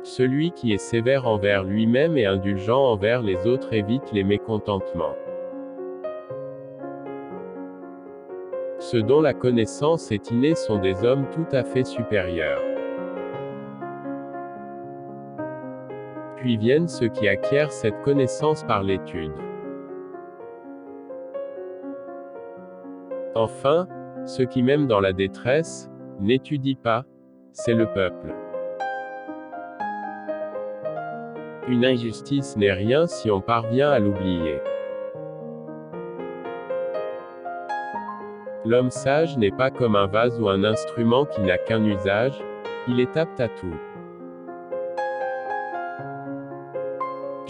Celui qui est sévère envers lui-même et indulgent envers les autres évite les mécontentements. Ceux dont la connaissance est innée sont des hommes tout à fait supérieurs. Puis viennent ceux qui acquièrent cette connaissance par l'étude. Enfin, ceux qui même dans la détresse, n'étudient pas, c'est le peuple. Une injustice n'est rien si on parvient à l'oublier. L'homme sage n'est pas comme un vase ou un instrument qui n'a qu'un usage, il est apte à tout.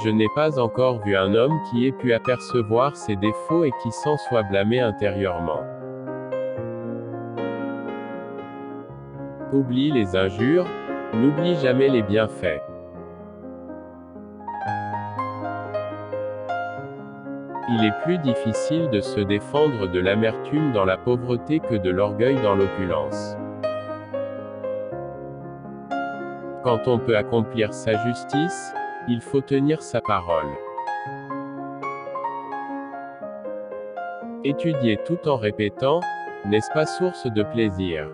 Je n'ai pas encore vu un homme qui ait pu apercevoir ses défauts et qui s'en soit blâmé intérieurement. Oublie les injures, n'oublie jamais les bienfaits. Il est plus difficile de se défendre de l'amertume dans la pauvreté que de l'orgueil dans l'opulence. Quand on peut accomplir sa justice, il faut tenir sa parole. Étudier tout en répétant, n'est-ce pas source de plaisir?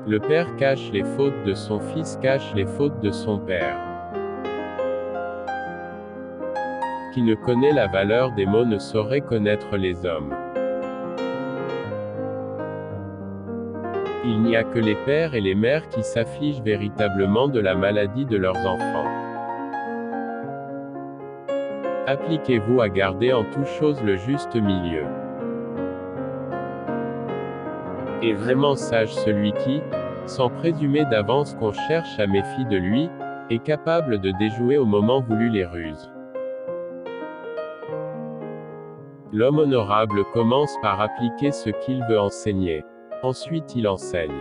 Le père cache les fautes de son fils, cache les fautes de son père. Qui ne connaît la valeur des mots ne saurait connaître les hommes. Il n'y a que les pères et les mères qui s'affligent véritablement de la maladie de leurs enfants. Appliquez-vous à garder en toute chose le juste milieu. Est vraiment sage celui qui, sans présumer d'avance qu'on cherche à méfier de lui, est capable de déjouer au moment voulu les ruses. L'homme honorable commence par appliquer ce qu'il veut enseigner. Ensuite il enseigne.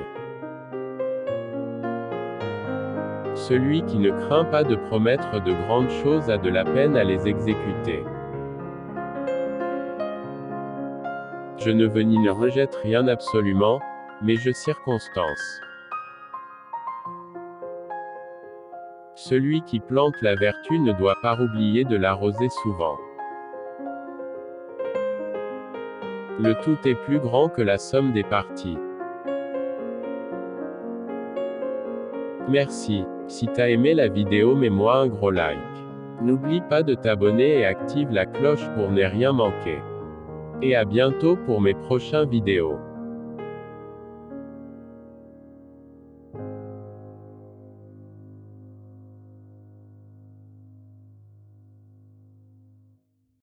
Celui qui ne craint pas de promettre de grandes choses a de la peine à les exécuter. Je ne veux ni ne rejette rien absolument, mais je circonstance. Celui qui plante la vertu ne doit pas oublier de l'arroser souvent. Le tout est plus grand que la somme des parties. Merci. Si t'as aimé la vidéo, mets-moi un gros like. N'oublie pas de t'abonner et active la cloche pour ne rien manquer. Et à bientôt pour mes prochaines vidéos.